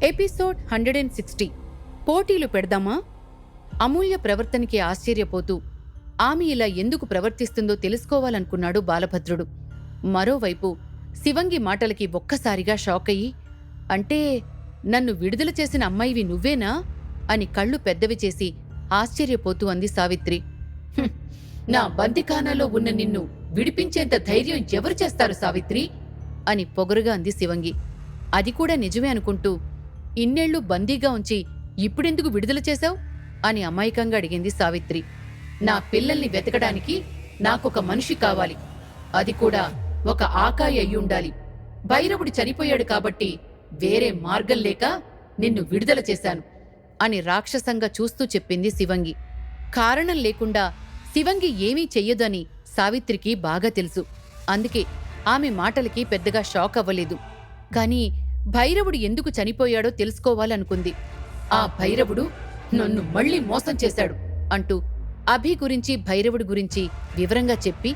Episode 160 పోటీలు పెడదామా? అమూల్య ప్రవర్తనకి ఆశ్చర్యపోతూ ఆమె ఇలా ఎందుకు ప్రవర్తిస్తుందో తెలుసుకోవాలనుకున్నాడు బాలభద్రుడు. మరోవైపు శివంగి మాటలకి ఒక్కసారిగా షాకయ్యి, అంటే నన్ను విడుదల చేసిన అమ్మాయివి నువ్వేనా అని కళ్ళు పెద్దవి చేసి ఆశ్చర్యపోతూ అంది సావిత్రి. నా బందిఖానాలో ఉన్న నిన్ను విడిపించేంత ధైర్యం ఎవరు చేస్తారు సావిత్రి అని పొగరుగా అంది శివంగి. అది కూడా నిజమే అనుకుంటూ, ఇన్నేళ్లు బందీగా ఉంచి ఇప్పుడెందుకు విడుదల చేశావు అని అమాయకంగా అడిగింది సావిత్రి. నా పిల్లల్ని వెతకడానికి నాకొక మనిషి కావాలి, అది కూడా ఒక ఆకాయి అయ్యుండాలి. భైరవుడు చనిపోయాడు కాబట్టి వేరే మార్గం లేక నిన్ను విడుదల చేశాను అని రాక్షసంగా చూస్తూ చెప్పింది శివంగి. కారణం లేకుండా శివంగి ఏమీ చెయ్యదని సావిత్రికి బాగా తెలుసు. అందుకే ఆమె మాటలకి పెద్దగా షాక్ అవ్వలేదు. కాని భైరవుడు ఎందుకు చనిపోయాడో తెలుసుకోవాలనుకుంది. ఆ భైరవుడు నన్ను మళ్లీ మోసం చేశాడు అంటూ అభి గురించి భైరవుడి గురించి వివరంగా చెప్పి,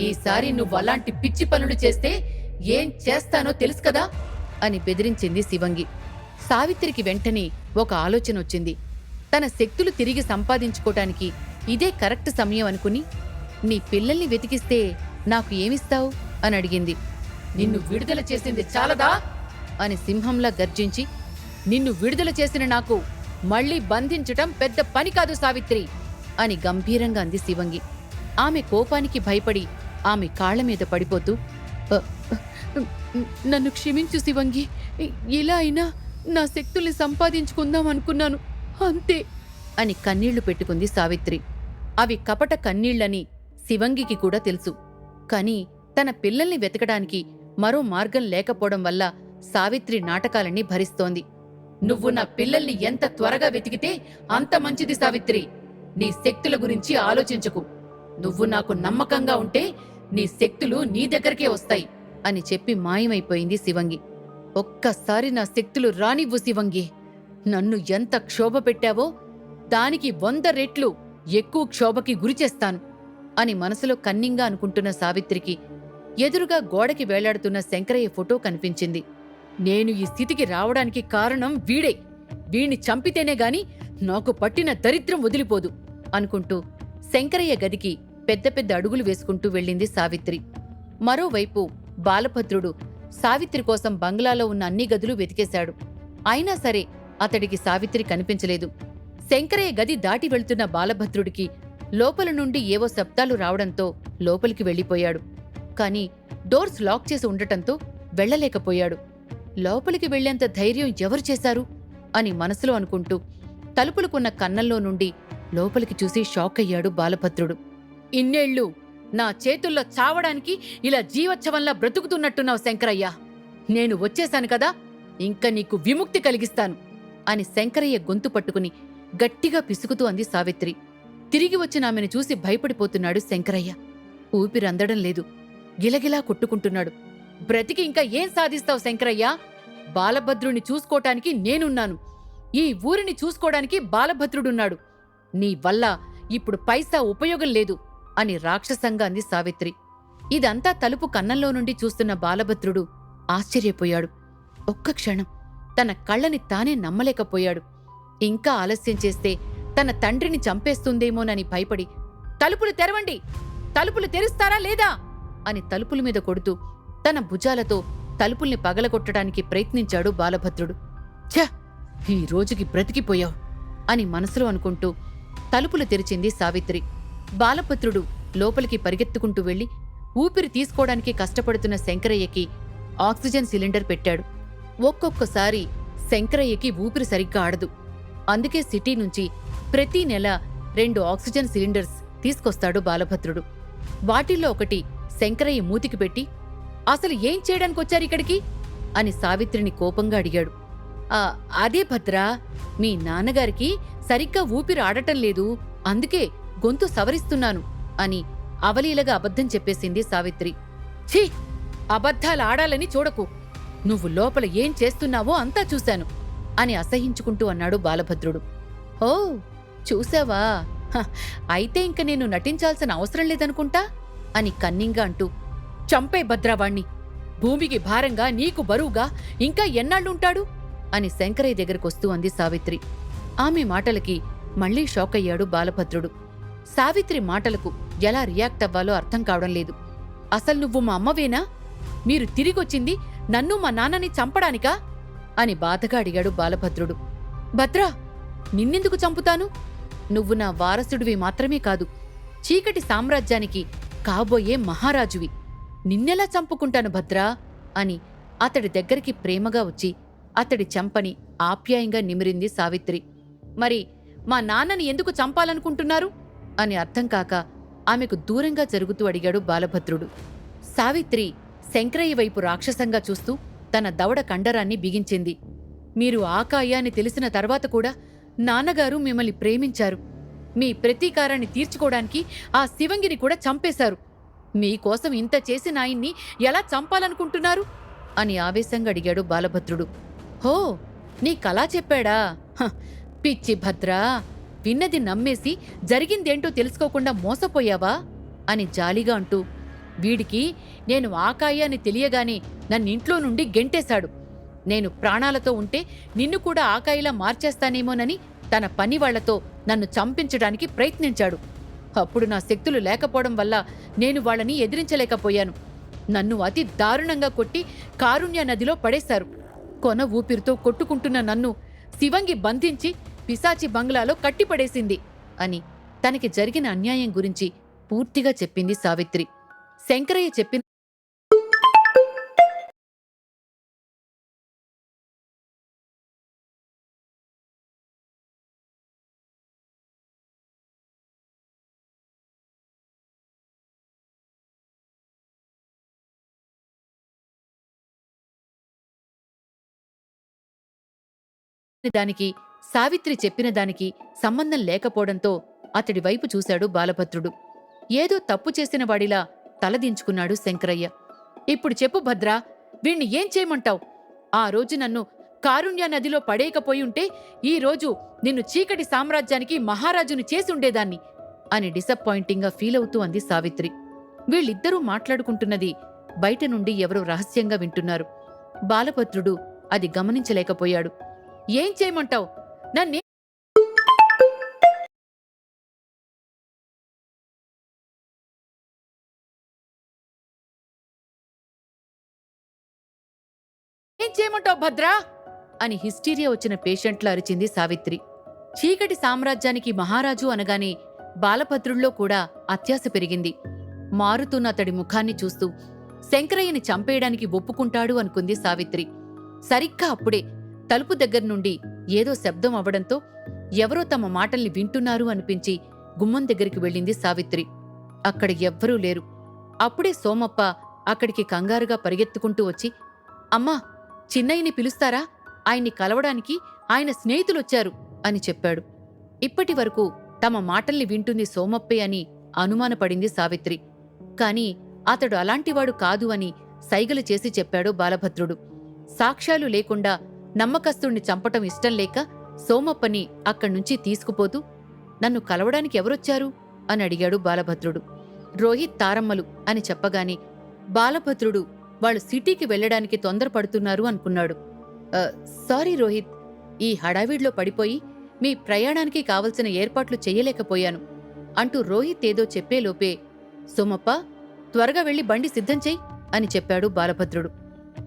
ఈసారి నువ్వలాంటి పిచ్చి పనులు చేస్తే ఏం చేస్తానో తెలుసు కదా అని బెదిరించింది శివంగి. సావిత్రికి వెంటనే ఒక ఆలోచన వచ్చింది. తన శక్తులు తిరిగి సంపాదించుకోటానికి ఇదే కరెక్ట్ సమయం అనుకుని, నీ పిల్లల్ని వెతికిస్తే నాకు ఏమిస్తావు అని అడిగింది. నిన్ను విడుదల చేసింది చాలదా అని సింహంలా గర్జించి, నిన్ను విడుదల చేసిన నాకు మళ్లీ బంధించటం పెద్ద పని కాదు సావిత్రి అని గంభీరంగా అంది శివంగి. ఆమె కోపానికి భయపడి ఆమె కాళ్ల మీద పడిపోతూ, నన్ను క్షమించు శివంగి, ఇలా అయినా నా శక్తుల్ని సంపాదించుకుందాం అనుకున్నాను, అంతే అని కన్నీళ్లు పెట్టుకుంది సావిత్రి. అవి కపట కన్నీళ్లని శివంగికి కూడా తెలుసు. కాని తన పిల్లల్ని వెతకడానికి మరో మార్గం లేకపోవడం వల్ల సావిత్రి నాటకాలన్నీ భరిస్తోంది. నువ్వు నా పిల్లల్ని ఎంత త్వరగా వెతికితే అంత మంచిది సావిత్రి. నీ శక్తుల గురించి ఆలోచించకు. నువ్వు నాకు నమ్మకంగా ఉంటే నీ శక్తులు నీ దగ్గరకే వస్తాయి అని చెప్పి మాయమైపోయింది శివంగి. ఒక్కసారి నా శక్తులు రానివ్వు శివంగి. నన్ను ఎంత క్షోభ పెట్టావో దానికి 100 రెట్లు ఎక్కువ క్షోభకి గురిచేస్తాను అని మనసులో కన్నింగా అనుకుంటున్న సావిత్రికి ఎదురుగా గోడకి వేలాడుతున్న శంకరయ్య ఫోటో కనిపించింది. నేను ఈ స్థితికి రావడానికి కారణం వీడే, వీణ్ణి చంపితేనే గాని నాకు పట్టిన దరిద్రం వదిలిపోదు అనుకుంటూ శంకరయ్య గదికి పెద్ద పెద్ద అడుగులు వేసుకుంటూ వెళ్ళింది సావిత్రి. మరోవైపు బాలభద్రుడు సావిత్రి కోసం బంగ్లాలో ఉన్న అన్ని గదులు వెతికేశాడు. అయినా సరే అతడికి సావిత్రి కనిపించలేదు. శంకరయ్య గది దాటి వెళ్తున్న బాలభద్రుడికి లోపల నుండి ఏవో శబ్దాలు రావడంతో లోపలికి వెళ్లిపోయాడు. కాని డోర్స్ లాక్ చేసి ఉండటంతో వెళ్లలేకపోయాడు. లోపలికి వెళ్లేంత ధైర్యం ఎవరు చేశారు అని మనసులో అనుకుంటూ తలుపులకున్న కన్నంలో నుండి లోపలికి చూసి షాక్ అయ్యాడు బాలభద్రుడు. ఇన్నేళ్లు నా చేతుల్లో చావడానికి ఇలా జీవోత్సవంలా బ్రతుకుతున్నట్టున్నావు శంకరయ్య. నేను వచ్చేశాను కదా, ఇంక నీకు విముక్తి కలిగిస్తాను అని శంకరయ్య గొంతు పట్టుకుని గట్టిగా పిసుకుతూ అంది సావిత్రి. తిరిగి వచ్చిన ఆమెను చూసి భయపడిపోతున్నాడు శంకరయ్య. ఊపిరందడం లేదు, గిలగిలా కొట్టుకుంటున్నాడు. బ్రతికి ఇంకా ఏం సాధిస్తావు శంకరయ్య? బాలభద్రుని చూసుకోటానికి నేనున్నాను, ఈ ఊరిని చూసుకోవడానికి బాలభద్రుడున్నాడు. నీ వల్ల ఇప్పుడు పైసా ఉపయోగం లేదు అని రాక్షసంగా అంది సావిత్రి. ఇదంతా తలుపు కన్నంలో నుండి చూస్తున్న బాలభద్రుడు ఆశ్చర్యపోయాడు. ఒక్క క్షణం తన కళ్ళని తానే నమ్మలేకపోయాడు. ఇంకా ఆలస్యం చేస్తే తన తండ్రిని చంపేస్తుందేమోనని భయపడి, తలుపులు తెరవండి, తలుపులు తెరుస్తారా లేదా అని తలుపుల మీద కొడుతూ తన భుజాలతో తలుపుల్ని పగలగొట్టడానికి ప్రయత్నించాడు బాలభద్రుడు. ఛ, ఈ రోజుకి బ్రతికిపోయావు అని మనసులో అనుకుంటూ తలుపులు తెరిచింది సావిత్రి. బాలభద్రుడు లోపలికి పరిగెత్తుకుంటూ వెళ్లి ఊపిరి తీసుకోవడానికి కష్టపడుతున్న శంకరయ్యకి ఆక్సిజన్ సిలిండర్ పెట్టాడు. ఒక్కొక్కసారి శంకరయ్యకి ఊపిరి సరిగ్గా ఆడదు. అందుకే సిటీ నుంచి ప్రతి నెల 2 ఆక్సిజన్ సిలిండర్స్ తీసుకొస్తాడు బాలభద్రుడు. వాటిల్లో ఒకటి శంకరయ్య మూతికి పెట్టి, అసలు ఏం చేయడానికొచ్చారిక్కడికి అని సావిత్రిని కోపంగా అడిగాడు. అదే భద్రా, మీ నాన్నగారికి సరిగ్గా ఊపిరి ఆడటం లేదు, అందుకే గొంతు సవరిస్తున్నాను అని అవలీలగా అబద్ధం చెప్పేసింది సావిత్రి. ఛీ, అబద్ధాలు ఆడాలని చూడకు, నువ్వు లోపల ఏం చేస్తున్నావో అంతా చూశాను అని అసహించుకుంటూ అన్నాడు బాలభద్రుడు. ఓ, చూసావా? అయితే ఇంక నేను నటించాల్సిన అవసరం లేదనుకుంటా అని కన్నింగా అంటూ, చంపే భద్రావాణ్ణి, భూమికి భారంగా నీకు బరువుగా ఇంకా ఎన్నాళ్ళుంటాడు అని శంకరయ్య దగ్గరకొస్తూ అంది సావిత్రి. ఆమె మాటలకి మళ్లీ షాక్ అయ్యాడు బాలభద్రుడు. సావిత్రి మాటలకు ఎలా రియాక్ట్ అవ్వాలో అర్థం కావడం లేదు. అసలు నువ్వు మా అమ్మవేనా? మీరు తిరిగొచ్చింది నన్ను మా నాన్నని చంపడానికా? అని బాధగా అడిగాడు బాలభద్రుడు. భద్రా, నిన్నెందుకు చంపుతాను? నువ్వు నా వారసుడివి మాత్రమే కాదు, చీకటి సామ్రాజ్యానికి కాబోయే మహారాజువి. నిన్నెలా చంపుకుంటాను భద్రా? అని అతడి దగ్గరికి ప్రేమగా వచ్చి అతడి చెంపని ఆప్యాయంగా నిమిరింది సావిత్రి. మరి మా నాన్నని ఎందుకు చంపాలనుకుంటున్నారు అని అర్థం కాక ఆమెకు దూరంగా జరుగుతూ అడిగాడు బాలభద్రుడు. సావిత్రి శంకరయ్య వైపు రాక్షసంగా చూస్తూ తన దవడ కండరాన్ని బిగించింది. మీరు ఆకాయ అని తెలిసిన తర్వాత కూడా నాన్నగారు మిమ్మల్ని ప్రేమించారు. మీ ప్రతీకారాన్ని తీర్చుకోవడానికి ఆ శివంగిని కూడా చంపేశారు. మీకోసం ఇంత చేసిన ఆయన్ని ఎలా చంపాలనుకుంటున్నారు అని ఆవేశంగా అడిగాడు బాలభద్రుడు. హో, నీకలా చెప్పాడా? పిచ్చి భద్రా, విన్నది నమ్మేసి జరిగిందేంటో తెలుసుకోకుండా మోసపోయావా అని జాలిగా అంటూ, వీడికి నేను ఆకాయ అని తెలియగానే నన్నింట్లో నుండి గెంటేశాడు. నేను ప్రాణాలతో ఉంటే నిన్ను కూడా ఆకాయలా మార్చేస్తానేమోనని తన పనివాళ్లతో నన్ను చంపించడానికి ప్రయత్నించాడు. అప్పుడు నా శక్తులు లేకపోవడం వల్ల నేను వాళ్ళని ఎదిరించలేకపోయాను. నన్ను అతి దారుణంగా కొట్టి కారుణ్య నదిలో పడేశారు. కొన ఊపిరితో కొట్టుకుంటున్న నన్ను శివంగి బంధించి పిశాచి బంగ్లాలో కట్టిపడేసింది అని తనకి జరిగిన అన్యాయం గురించి పూర్తిగా చెప్పింది సావిత్రి. శంకరయ్య చెప్పిన దానికి సావిత్రి చెప్పిన దానికి సంబంధం లేకపోవడంతో అతడి వైపు చూశాడు బాలభద్రుడు. ఏదో తప్పు చేసిన వాడిలా తలదించుకున్నాడు శంకరయ్య. ఇప్పుడు చెప్పు భద్రా, వీణ్ణి ఏం చేయమంటావు? ఆ రోజు నన్ను కారుణ్య నదిలో పడేయకపోయుంటే ఈరోజు నిన్ను చీకటి సామ్రాజ్యానికి మహారాజును చేసుండేదాన్ని అని డిసప్పాయింటింగ్గా ఫీలవుతూ అంది సావిత్రి. వీళ్ళిద్దరూ మాట్లాడుకుంటున్నది బయట నుండి ఎవరో రహస్యంగా వింటున్నారు. బాలభద్రుడు అది గమనించలేకపోయాడు. ఏం చేయమంటావు? నన్నే ఏం చేయమంటావు భద్రా అని హిస్టీరియా వచ్చిన పేషెంట్లా అరిచింది సావిత్రి. చీకటి సామ్రాజ్యానికి మహారాజు అనగానే బాలభద్రుల్లో కూడా అత్యాశ పెరిగింది. మారుతున్న అతడి ముఖాన్ని చూస్తూ శంకరయ్యని చంపేయడానికి ఒప్పుకుంటాడు అనుకుంది సావిత్రి. సరిగ్గా అప్పుడే తలుపు దగ్గర్నుండి ఏదో శబ్దం అవడంతో ఎవరో తమ మాటల్ని వింటున్నారు అనిపించి గుమ్మం దగ్గరికి వెళ్ళింది సావిత్రి. అక్కడ ఎవ్వరూ లేరు. అప్పుడే సోమప్ప అక్కడికి కంగారుగా పరిగెత్తుకుంటూ వచ్చి, అమ్మా, చిన్నయ్యని పిలుస్తారా? ఆయన్ని కలవడానికి ఆయన స్నేహితులొచ్చారు అని చెప్పాడు. ఇప్పటి వరకు తమ మాటల్ని వింటుంది సోమప్పే అని అనుమానపడింది సావిత్రి. కాని అతడు అలాంటివాడు కాదు అని సైగలు చేసి చెప్పాడు బాలభద్రుడు. సాక్ష్యాలు లేకుండా నమ్మకస్తుణ్ణి చంపటం ఇష్టం లేక సోమప్పని అక్కడ్నుంచి తీసుకుపోతూ, నన్ను కలవడానికి ఎవరొచ్చారు అని అడిగాడు బాలభద్రుడు. రోహిత్, తారమ్మలు అని చెప్పగానే బాలభద్రుడు వాళ్ళు సిటీకి వెళ్లడానికి తొందరపడుతున్నారు అనుకున్నాడు. సారీ రోహిత్, ఈ హడావిడ్లో పడిపోయి మీ ప్రయాణానికి కావలసిన ఏర్పాట్లు చెయ్యలేకపోయాను అంటూ రోహిత్ ఏదో చెప్పేలోపే, సోమప్ప, త్వరగా వెళ్లి బండి సిద్ధం చెయ్యి అని చెప్పాడు బాలభద్రుడు.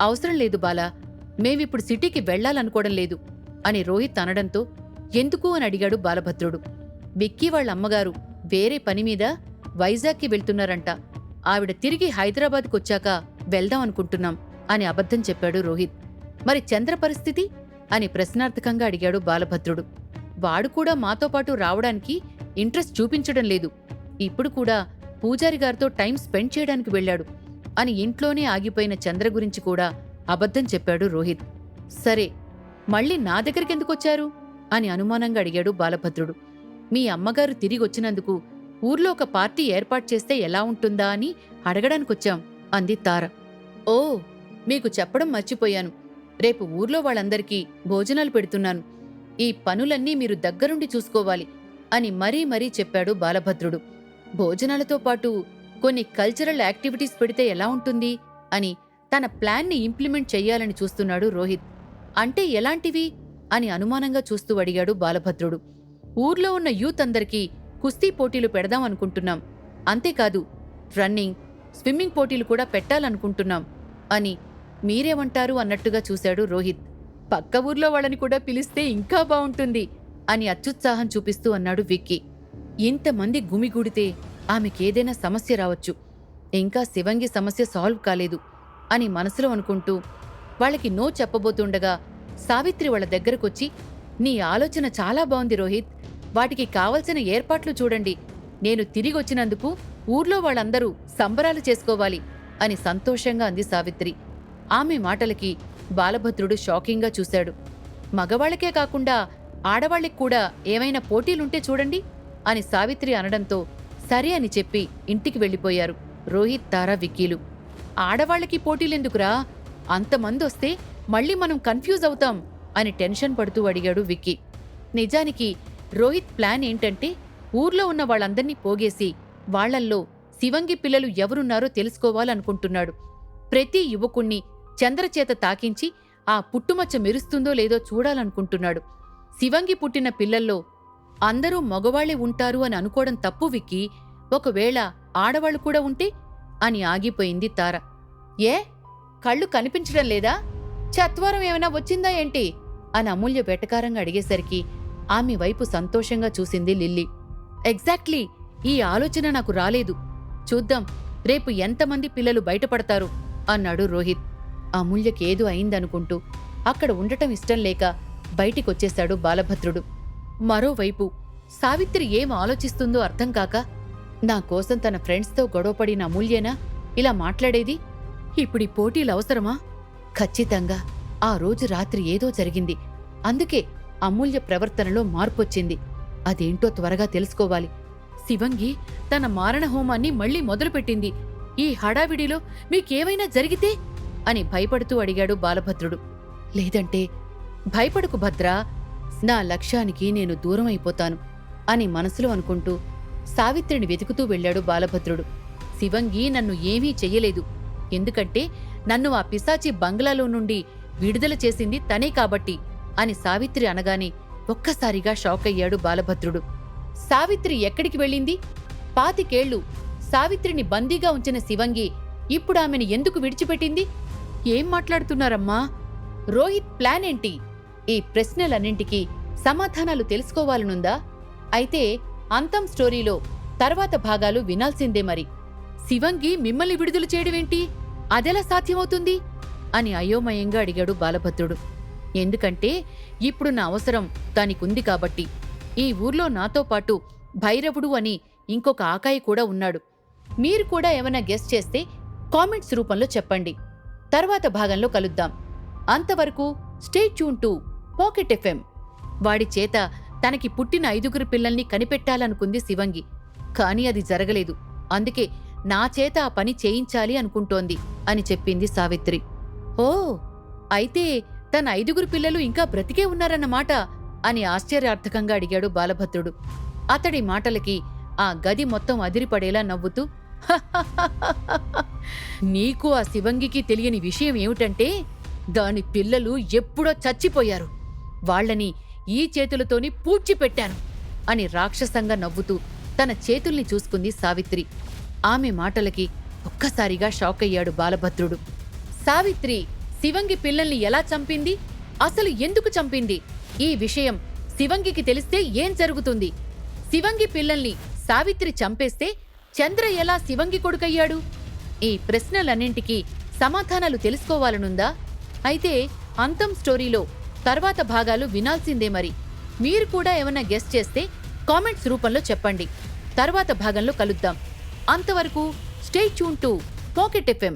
అవసరం లేదు బాలా, మేమిప్పుడు సిటీకి వెళ్లాలనుకోవడం లేదు అని రోహిత్ అనడంతో, ఎందుకు అని అడిగాడు బాలభద్రుడు. విక్కీ వాళ్ళ అమ్మగారు వేరే పనిమీద వైజాగ్కి వెళ్తున్నారంట. ఆవిడ తిరిగి హైదరాబాద్కొచ్చాక వెళ్దాం అనుకుంటున్నాం అని అబద్ధం చెప్పాడు రోహిత్. మరి చంద్ర పరిస్థితి అని ప్రశ్నార్థకంగా అడిగాడు బాలభద్రుడు. వాడు కూడా మాతో పాటు రావడానికి ఇంట్రెస్ట్ చూపించడం లేదు. ఇప్పుడు కూడా పూజారి గారితో టైం స్పెండ్ చేయడానికి వెళ్లాడు అని ఇంట్లోనే ఆగిపోయిన చంద్ర గురించి కూడా అబద్ధం చెప్పాడు రోహిత్. సరే, మళ్ళీ నా దగ్గరికెందుకొచ్చారు అని అనుమానంగా అడిగాడు బాలభద్రుడు. మీ అమ్మగారు తిరిగొచ్చినందుకు ఊర్లో ఒక పార్టీ ఏర్పాటు చేస్తే ఎలా ఉంటుందా అని అడగడానికొచ్చాం అంది తార. ఓ, మీకు చెప్పడం మర్చిపోయాను. రేపు ఊర్లో వాళ్ళందరికీ భోజనాలు పెడుతున్నాను. ఈ పనులన్నీ మీరు దగ్గరుండి చూసుకోవాలి అని మరీ మరీ చెప్పాడు బాలభద్రుడు. భోజనాలతో పాటు కొన్ని కల్చరల్ యాక్టివిటీస్ పెడితే ఎలా ఉంటుంది అని తన ప్లాన్ని ఇంప్లిమెంట్ చెయ్యాలని చూస్తున్నాడు రోహిత్. అంటే ఎలాంటివి అని అనుమానంగా చూస్తూ అడిగాడు బాలభద్రుడు. ఊర్లో ఉన్న యూత్ అందరికీ కుస్తీ పోటీలు పెడదాం అనుకుంటున్నాం. అంతేకాదు రన్నింగ్, స్విమ్మింగ్ పోటీలు కూడా పెట్టాలనుకుంటున్నాం అని. మీరేమంటారు అన్నట్టుగా చూశాడు రోహిత్. పక్క ఊర్లో వాళ్ళని కూడా పిలిస్తే ఇంకా బావుంటుంది అని అత్యుత్సాహం చూపిస్తూ అన్నాడు విక్కీ. ఇంతమంది గుమిగూడితే ఆమెకేదైనా సమస్య రావచ్చు. ఇంకా శివంగి సమస్య సాల్వ్ కాలేదు అని మనసులో అనుకుంటూ వాళ్ళకి నో చెప్పబోతుండగా సావిత్రి వాళ్ళ దగ్గరకొచ్చి, నీ ఆలోచన చాలా బావుంది రోహిత్. వాటికి కావలసిన ఏర్పాట్లు చూడండి. నేను తిరిగొచ్చినందుకు ఊర్లో వాళ్ళందరూ సంబరాలు చేసుకోవాలి అని సంతోషంగా అంది సావిత్రి. ఆమె మాటలకి బాలభద్రుడు షాకింగ్గా చూశాడు. మగవాళ్లకే కాకుండా ఆడవాళ్లకి కూడా ఏమైనా పోటీలుంటే చూడండి అని సావిత్రి అనడంతో సరే అని చెప్పి ఇంటికి వెళ్ళిపోయారు రోహిత్, తారా, విక్కీలు. ఆడవాళ్లకి పోటీలెందుకురా? అంతమందొస్తే మళ్ళీ మనం కన్ఫ్యూజ్ అవుతాం అని టెన్షన్ పడుతూ అడిగాడు విక్కీ. నిజానికి రోహిత్ ప్లాన్ ఏంటంటే ఊర్లో ఉన్న వాళ్ళందర్నీ పోగేసి వాళ్లల్లో శివంగి పిల్లలు ఎవరున్నారో తెలుసుకోవాలనుకుంటున్నాడు. ప్రతి యువకుణ్ణి చంద్రచేత తాకించి ఆ పుట్టుమచ్చ మెరుస్తుందో లేదో చూడాలనుకుంటున్నాడు. శివంగి పుట్టిన పిల్లల్లో అందరూ మగవాళ్లే ఉంటారు అని అనుకోవడం తప్పు విక్కీ. ఒకవేళ ఆడవాళ్లు కూడా ఉంటే అని ఆగిపోయింది తార. ఏ కళ్ళు కనిపించడం లేదా? చత్వారం ఏమైనా వచ్చిందా ఏంటి అని అమూల్య వెటకారంగా అడిగేసరికి ఆమె వైపు సంతోషంగా చూసింది లిల్లీ. ఎగ్జాక్ట్లీ, ఈ ఆలోచన నాకు రాలేదు. చూద్దాం రేపు ఎంతమంది పిల్లలు బయటపడతారు అన్నాడు రోహిత్. అమూల్యకేదో అయిందనుకుంటూ అక్కడ ఉండటం ఇష్టం లేక బయటికొచ్చేశాడు బాలభద్రుడు. మరోవైపు సావిత్రి ఏం ఆలోచిస్తుందో అర్థం కాక, నా కోసం తన ఫ్రెండ్స్తో గొడవపడిన అమూల్యేనా ఇలా మాట్లాడేది? ఇప్పుడీ పోటీలు అవసరమా? ఖచ్చితంగా ఆ రోజు రాత్రి ఏదో జరిగింది. అందుకే అమూల్య ప్రవర్తనలో మార్పొచ్చింది. అదేంటో త్వరగా తెలుసుకోవాలి. శివంగి తన మారణహోమాన్ని మళ్లీ మొదలుపెట్టింది. ఈ హడావిడిలో మీకేమైనా జరిగితే అని భయపడుతూ అడిగాడు బాలభద్రుడు. లేదంటే భయపడకు భద్రా, నా లక్ష్యానికి నేను దూరం అయిపోతాను అని మనసులో అనుకుంటూ సావిత్రిని వెతుకుతూ వెళ్లాడు బాలభద్రుడు. శివంగి నన్ను ఏమీ చెయ్యలేదు. ఎందుకంటే నన్ను ఆ పిశాచి బంగ్లాలో నుండి విడుదల చేసింది తనే కాబట్టి అని సావిత్రి అనగానే ఒక్కసారిగా షాక్ అయ్యాడు బాలభద్రుడు. సావిత్రి ఎక్కడికి వెళ్ళింది? 25 ఏళ్లు సావిత్రిని బందీగా ఉంచిన శివంగి ఇప్పుడామెను ఎందుకు విడిచిపెట్టింది? ఏం మాట్లాడుతున్నారమ్మా? రోహిత్ ప్లాన్ ఏంటి? ఈ ప్రశ్నలన్నింటికీ సమాధానాలు తెలుసుకోవాలనుందా? అయితే అంతం స్టోరీలో తర్వాత భాగాలు వినాల్సిందే మరి. శివంగి మిమ్మల్ని విడుదల చేయడమేంటి? అదెలా సాధ్యమవుతుంది అని అయోమయంగా అడిగాడు బాలభద్రుడు. ఎందుకంటే ఇప్పుడు నా అవసరం దానికుంది కాబట్టి. ఈ ఊర్లో నాతో పాటు భైరవుడు అని ఇంకొక ఆకాయి కూడా ఉన్నాడు. మీరు కూడా ఏమైనా గెస్ చేస్తే కామెంట్స్ రూపంలో చెప్పండి. తర్వాత భాగంలో కలుద్దాం. అంతవరకు stay tune to pocket FM. వాడి చేత తనకి పుట్టిన 5 పిల్లల్ని కనిపెట్టాలనుకుంది శివంగి. కాని అది జరగలేదు. అందుకే నా చేత ఆ పని చేయించాలి అనుకుంటోంది అని చెప్పింది సావిత్రి. ఓ, అయితే తన 5 పిల్లలు ఇంకా బ్రతికే ఉన్నారన్నమాట అని ఆశ్చర్యార్థకంగా అడిగాడు బాలభద్రుడు. అతడి మాటలకి ఆ గది మొత్తం అదిరిపడేలా నవ్వుతూ, నీకు ఆ శివంగికి తెలియని విషయం ఏమిటంటే దాని పిల్లలు ఎప్పుడో చచ్చిపోయారు. వాళ్లని ఈ చేతులతోని పూడ్చిపెట్టాను అని రాక్షసంగా నవ్వుతూ తన చేతుల్ని చూసుకుంది సావిత్రి. ఆమె మాటలకి ఒక్కసారిగా షాక్ అయ్యాడు బాలభద్రుడు. సావిత్రి శివంగి పిల్లల్ని ఎలా చంపింది? అసలు ఎందుకు చంపింది? ఈ విషయం శివంగికి తెలిస్తే ఏం జరుగుతుంది? శివంగి పిల్లల్ని సావిత్రి చంపేస్తే చంద్ర ఎలా శివంగి కొడుకయ్యాడు? ఈ ప్రశ్నలన్నింటికీ సమాధానాలు తెలుసుకోవాలనుందా? అయితే అంతం స్టోరీలో తర్వాత భాగాలు వినాల్సిందే మరి. మీరు కూడా ఏమన్నా గెస్ చేస్తే కామెంట్స్ రూపంలో చెప్పండి. తర్వాత భాగంలో కలుద్దాం. అంతవరకు stay tune to pocket FM.